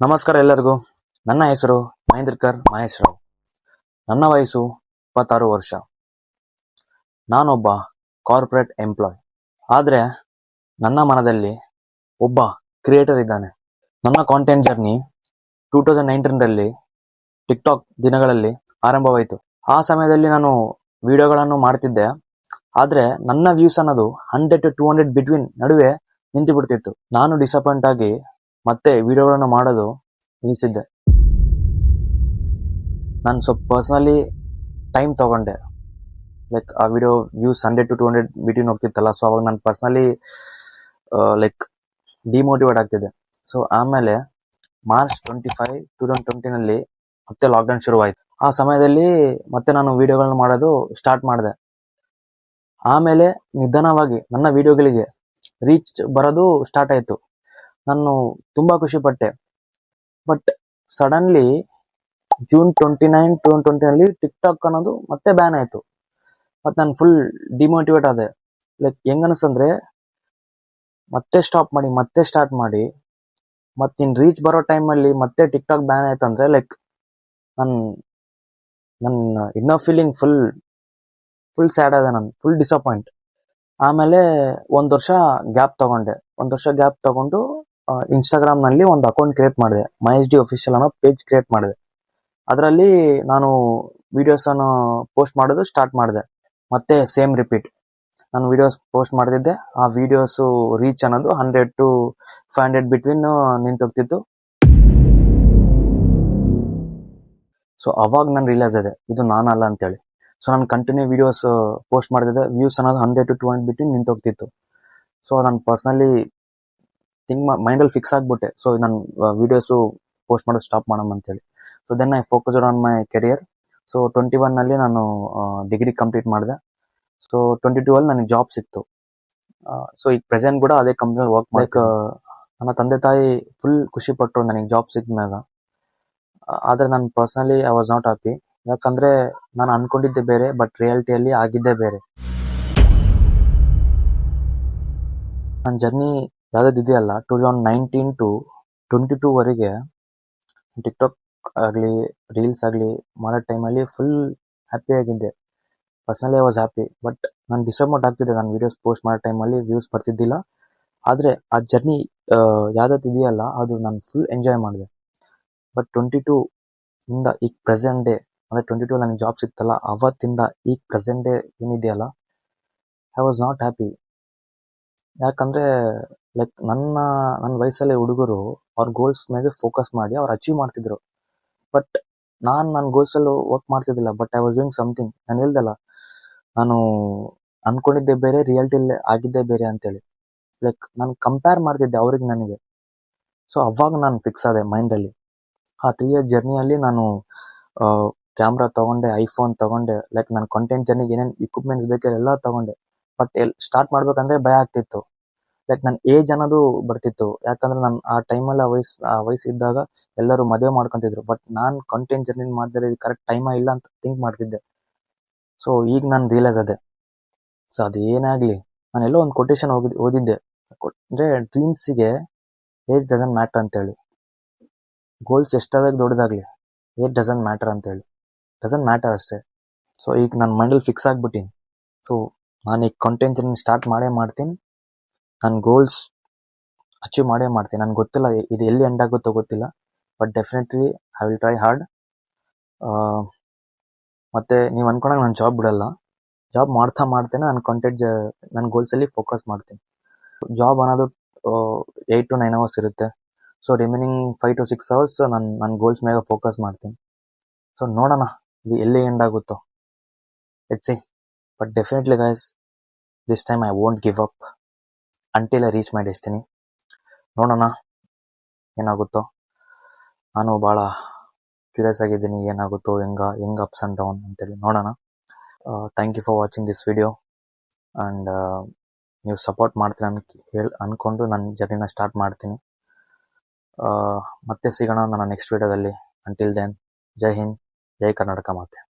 ನಮಸ್ಕಾರ ಎಲ್ಲರಿಗೂ. ನನ್ನ ಹೆಸರು ಮಹೇಂದ್ರಕರ್ ಮಹೇಶ್ ರಾವ್. ನನ್ನ ವಯಸ್ಸು 26 ವರ್ಷ. ನಾನೊಬ್ಬ ಕಾರ್ಪೊರೇಟ್ ಎಂಪ್ಲಾಯ್. ಆದರೆ ನನ್ನ ಮನದಲ್ಲಿ ಒಬ್ಬ ಕ್ರಿಯೇಟರ್ ಇದ್ದಾನೆ. ನನ್ನ ಕಾಂಟೆಂಟ್ ಜರ್ನಿ 2019ರಲ್ಲಿ ಟಿಕ್ಟಾಕ್ ದಿನಗಳಲ್ಲಿ ಆರಂಭವಾಯಿತು. ಆ ಸಮಯದಲ್ಲಿ ನಾನು ವಿಡಿಯೋಗಳನ್ನು ಮಾಡ್ತಿದ್ದೆ. ಆದರೆ ನನ್ನ ವ್ಯೂಸ್ ಅನ್ನೋದು 100 to 200 ಬಿಟ್ವೀನ್ ನಡುವೆ ನಿಂತು ಬಿಡ್ತಿತ್ತು. ನಾನು ಡಿಸಪಾಯಿಂಟ್ ಆಗಿ ಮತ್ತೆ ವಿಡಿಯೋಗಳನ್ನು ಮಾಡೋದು ನಿಲ್ಲಿಸಿದ್ದೆ. ನಾನು ಸ್ವಲ್ಪ ಪರ್ಸ್ನಲಿ ಟೈಮ್ ತಗೊಂಡೆ. ಲೈಕ್ ಆ ವಿಡಿಯೋ ವ್ಯೂಸ್ 100 to 200 ಬಿಟ್ವೀನ್ ಹೋಗ್ತಿತ್ತಲ್ಲ, ಸೊ ಅವಾಗ ನಾನು ಪರ್ಸ್ನಲಿ ಲೈಕ್ ಡಿಮೋಟಿವೇಟ್ ಆಗ್ತಿದ್ದೆ. ಸೊ ಆಮೇಲೆ ಮಾರ್ಚ್ 25, 2020ನಲ್ಲಿ ಮತ್ತೆ ಲಾಕ್ಡೌನ್ ಶುರುವಾಯಿತು. ಆ ಸಮಯದಲ್ಲಿ ಮತ್ತೆ ನಾನು ವಿಡಿಯೋಗಳನ್ನ ಮಾಡೋದು ಸ್ಟಾರ್ಟ್ ಮಾಡಿದೆ. ಆಮೇಲೆ ನಿಧಾನವಾಗಿ ನನ್ನ ವಿಡಿಯೋಗಳಿಗೆ ರೀಚ್ ಬರೋದು ಸ್ಟಾರ್ಟ್ ಆಯಿತು. ನಾನು ತುಂಬ ಖುಷಿಪಟ್ಟೆ. ಬಟ್ ಸಡನ್ಲಿ ಜೂನ್ 29, 2020ನಲ್ಲಿ ಟಿಕ್ಟಾಕ್ ಅನ್ನೋದು ಮತ್ತೆ ಬ್ಯಾನ್ ಆಯಿತು. ಮತ್ತು ನಾನು ಫುಲ್ ಡಿಮೋಟಿವೇಟ್ ಆದೆ. ಲೈಕ್ ಹೆಂಗನ್ಸಂದ್ರೆ ಮತ್ತೆ ಸ್ಟಾಪ್ ಮಾಡಿ ಮತ್ತೆ ಸ್ಟಾರ್ಟ್ ಮಾಡಿ ಮತ್ತು ಇನ್ನು ರೀಚ್ ಬರೋ ಟೈಮಲ್ಲಿ ಮತ್ತೆ ಟಿಕ್ಟಾಕ್ ಬ್ಯಾನ್ ಆಯ್ತಂದ್ರೆ ಲೈಕ್ ನನ್ನ ಇನ್ನೋ ಫೀಲಿಂಗ್ ಫುಲ್ ಸ್ಯಾಡ್ ಆದ. ನಾನು ಫುಲ್ ಡಿಸಪಾಯಿಂಟ್. ಆಮೇಲೆ ಒಂದು ವರ್ಷ ಗ್ಯಾಪ್ ತಗೊಂಡು ಇನ್ಸ್ಟಾಗ್ರಾಮ್ನಲ್ಲಿ ಒಂದು ಅಕೌಂಟ್ ಕ್ರಿಯೇಟ್ ಮಾಡಿದೆ. ಮಹೇಶ್ ಡಿ ಅಫಿಷಿಯಲ್ ಅನ್ನೋ ಪೇಜ್ ಕ್ರಿಯೇಟ್ ಮಾಡಿದೆ. ಅದರಲ್ಲಿ ನಾನು ವಿಡಿಯೋಸನ್ನು ಪೋಸ್ಟ್ ಮಾಡೋದು ಸ್ಟಾರ್ಟ್ ಮಾಡಿದೆ. ಮತ್ತೆ ಸೇಮ್ ರಿಪೀಟ್. ನಾನು ವಿಡಿಯೋಸ್ ಪೋಸ್ಟ್ ಮಾಡ್ತಿದ್ದೆ. ಆ ವಿಡಿಯೋಸು ರೀಚ್ ಅನ್ನೋದು 100 to 500 ಬಿಟ್ವೀನ್ ನಿಂತೋಗ್ತಿತ್ತು. ಸೊ ಅವಾಗ ನಾನು ರಿಯಲೈಸ್ ಆದೆ ಇದು ನಾನಲ್ಲ ಅಂತೇಳಿ. ಸೊ ನಾನು ಕಂಟಿನ್ಯೂ ವಿಡಿಯೋಸ್ ಪೋಸ್ಟ್ ಮಾಡ್ತಿದ್ದೆ. ವ್ಯೂಸ್ ಅನ್ನೋದು 100 to 200 ಬಿಟ್ವೀನ್ ನಿಂತೋಗ್ತಿತ್ತು. ಸೊ ನಾನು ಪರ್ಸ್ನಲಿ ಮೈಂಡಲ್ಲಿ ಫಿಕ್ಸ್ ಆಗಿಬಿಟ್ಟೆ. ಸೊ ನಾನು ವಿಡಿಯೋಸು ಪೋಸ್ಟ್ ಮಾಡೋದು ಸ್ಟಾಪ್ ಮಾಡೋಣ ಅಂತೇಳಿ. So then I focused on my career. So 21ನಲ್ಲಿ ನಾನು ಡಿಗ್ರಿ ಕಂಪ್ಲೀಟ್ ಮಾಡಿದೆ. ಸೊ 22ಅಲ್ಲಿ ನನಗೆ ಜಾಬ್ ಸಿಕ್ತು. ಸೊ ಈಗ ಪ್ರೆಸೆಂಟ್ ಕೂಡ ಅದೇ ಕಂಪ್ನಿಯಲ್ಲಿ ವರ್ಕ್ ಲೈಕ್ ನನ್ನ ತಂದೆ ತಾಯಿ ಫುಲ್ ಖುಷಿಪಟ್ಟರು ನನಗೆ ಜಾಬ್ ಸಿಕ್ಕಿದಾಗ. ಆದರೆ ನಾನು personally I was not happy. ಯಾಕಂದರೆ ನಾನು ಅಂದ್ಕೊಂಡಿದ್ದೆ ಬೇರೆ, ಬಟ್ ರಿಯಾಲಿಟಿಯಲ್ಲಿ ಆಗಿದ್ದೇ ಬೇರೆ. ನನ್ನ ಜರ್ನಿ ಯಾವುದಿದೆಯಲ್ಲ 2019 to 22ವರೆಗೆ ಟಿಕ್ಟಾಕ್ ಆಗಲಿ ರೀಲ್ಸ್ ಆಗಲಿ ಮಾಡೋ ಟೈಮಲ್ಲಿ ಫುಲ್ ಹ್ಯಾಪಿಯಾಗಿದ್ದೆ. Personally I was happy. But ನಾನು ಡಿಸಪಾಯಿಂಟ್ ಆಗ್ತಿದ್ದೆ. ನಾನು ವೀಡಿಯೋಸ್ ಪೋಸ್ಟ್ ಮಾಡೋ ಟೈಮಲ್ಲಿ ವ್ಯೂಸ್ ಬರ್ತಿದ್ದಿಲ್ಲ. ಆದರೆ ಆ ಜರ್ನಿ ಯಾವುದಿದೆಯಲ್ಲ ಅದು ನಾನು ಫುಲ್ ಎಂಜಾಯ್ ಮಾಡಿದೆ. ಬಟ್ 22 ಇಂದ ಈಗ ಪ್ರೆಸೆಂಟ್ ಡೇ, ಅಂದರೆ 22 ನನಗೆ ಜಾಬ್ ಸಿಕ್ತಲ್ಲ, ಅವತ್ತಿಂದ ಈಗ ಪ್ರೆಸೆಂಟ್ ಡೇ ಏನಿದೆಯಲ್ಲ ಐ ವಾಸ್ ನಾಟ್ ಹ್ಯಾಪಿ. ಯಾಕಂದರೆ ಲೈಕ್ ನನ್ನ ವಯಸ್ಸಲ್ಲಿ ಹುಡುಗರು ಅವ್ರ ಗೋಲ್ಸ್ ಮೇಲೆ ಫೋಕಸ್ ಮಾಡಿ ಅವ್ರು ಅಚೀವ್ ಮಾಡ್ತಿದ್ರು. ಬಟ್ ನಾನು ನನ್ನ ಗೋಲ್ಸಲ್ಲೂ ವರ್ಕ್ ಮಾಡ್ತಿದ್ದಿಲ್ಲ. But I was doing something. ನಾನು ಹೇಳ್ದಲ್ಲ, ನಾನು ಅಂದ್ಕೊಂಡಿದ್ದೆ ಬೇರೆ, ರಿಯಾಲಿಟಿಯಲ್ಲಿ ಆಗಿದ್ದೇ ಬೇರೆ ಅಂತೇಳಿ. ಲೈಕ್ ನಾನು ಕಂಪೇರ್ ಮಾಡ್ತಿದ್ದೆ ಅವ್ರಿಗೆ ನನಗೆ. ಸೊ ಅವಾಗ ನಾನು ಫಿಕ್ಸ್ ಆದೆ ಮೈಂಡಲ್ಲಿ. ಆ 3 years ಜರ್ನಿಯಲ್ಲಿ ನಾನು ಕ್ಯಾಮ್ರಾ ತೊಗೊಂಡೆ, ಐಫೋನ್ ತೊಗೊಂಡೆ, ಲೈಕ್ ನನ್ನ ಕಂಟೆಂಟ್ ಜರ್ನಿಗೆ ಏನೇನು ಇಕ್ವಿಪ್ಮೆಂಟ್ಸ್ ಬೇಕು ಎಲ್ಲ ತೊಗೊಂಡೆ. ಬಟ್ ಸ್ಟಾರ್ಟ್ ಮಾಡ್ಬೇಕಂದ್ರೆ ಭಯ ಆಗ್ತಿತ್ತು. ಲೈಕ್ ನನ್ನ ಏಜ್ ಅನ್ನೋದು ಬರ್ತಿತ್ತು. ಯಾಕಂದರೆ ನಾನು ಆ ಟೈಮಲ್ಲಿ ಆ ವಯಸ್ಸು ಇದ್ದಾಗ ಎಲ್ಲರೂ ಮದುವೆ ಮಾಡ್ಕೊತಿದ್ರು. ಬಟ್ ನಾನು ಕಂಟೆಂಟ್ ಜರ್ನಿ ಮಾಡಿದ್ರೆ ಇದು ಕರೆಕ್ಟ್ ಟೈಮಾ ಇಲ್ಲ ಅಂತ ಥಿಂಕ್ ಮಾಡ್ತಿದ್ದೆ. ಸೊ ಈಗ ನಾನು ರಿಯಲೈಸ್ ಆದೆ. ಸೊ ಅದು ಏನಾಗಲಿ, ನಾನು ಎಲ್ಲೋ ಒಂದು ಕೊಟೇಶನ್ ಓದಿದ್ದೆ, ಅಂದರೆ ಡ್ರೀಮ್ಸಿಗೆ ಏಜ್ ಡಸಂಟ್ ಮ್ಯಾಟ್ರ್ ಅಂತೇಳಿ. ಗೋಲ್ಸ್ ಎಷ್ಟಾದಾಗ ದೊಡ್ಡದಾಗಲಿ ಏಜ್ ಡಸಂಟ್ ಮ್ಯಾಟರ್ ಅಂತೇಳಿ. ಡಸಂಟ್ ಮ್ಯಾಟರ್ ಅಷ್ಟೇ. ಸೊ ಈಗ ನನ್ನ ಮೈಂಡಲ್ಲಿ ಫಿಕ್ಸ್ ಆಗಿಬಿಟ್ಟಿನಿ. ಸೊ ನಾನು ಈಗ ಕಂಟೆಂಟ್ ಜರ್ನಿ ಸ್ಟಾರ್ಟ್ ಮಾಡೇ ಮಾಡ್ತೀನಿ. ನನ್ನ ಗೋಲ್ಸ್ ಅಚೀವ್ ಮಾಡೇ ಮಾಡ್ತೀನಿ. ನನಗೆ ಗೊತ್ತಿಲ್ಲ ಇದು ಎಲ್ಲಿ ಎಂಡ್ ಆಗುತ್ತೋ ಗೊತ್ತಿಲ್ಲ, but definitely I will try hard. ಮತ್ತು ನೀವು ಅಂದ್ಕೊಂಡಾಗ ನಾನು ಜಾಬ್ ಬಿಡಲ್ಲ. ಜಾಬ್ ಮಾಡ್ತೇನೆ. ನನ್ನ ಗೋಲ್ಸಲ್ಲಿ ಫೋಕಸ್ ಮಾಡ್ತೀನಿ. ಜಾಬ್ ಅನ್ನೋದು 8 to 9 hours ಇರುತ್ತೆ. ಸೊ ರಿಮೈನಿಂಗ್ 5 to 6 hours ನನ್ನ ಗೋಲ್ಸ್ ಮೇಲೆ ಫೋಕಸ್ ಮಾಡ್ತೀನಿ. ಸೊ ನೋಡೋಣ ಇದು ಎಲ್ಲಿ ಎಂಡ್ ಆಗುತ್ತೋ, let's see. But definitely guys, this time I won't give up until I reach my destiny. ನೋಡೋಣ ಏನಾಗುತ್ತೋ. ನಾನು ಭಾಳ ಕ್ಯೂರಿಯಸ್ ಆಗಿದ್ದೀನಿ ಏನಾಗುತ್ತೋ, ಹೆಂಗೆ ಅಪ್ಸ್ ಆ್ಯಂಡ್ ಡೌನ್ ಅಂತೇಳಿ. ನೋಡೋಣ. Thank you for watching this video. And ನೀವು ಸಪೋರ್ಟ್ ಮಾಡ್ತೀನಿ ಅಂದ್ಕೊಂಡು ನನ್ನ ಜರ್ನಿನ ಸ್ಟಾರ್ಟ್ ಮಾಡ್ತೀನಿ. ಮತ್ತೆ ಸಿಗೋಣ ನನ್ನ ನೆಕ್ಸ್ಟ್ ವಿಡಿಯೋದಲ್ಲಿ. ಅಂಟಿಲ್ ದೆನ್, ಜೈ ಹಿಂದ್, ಜೈ ಕರ್ನಾಟಕ ಮಾತೆ.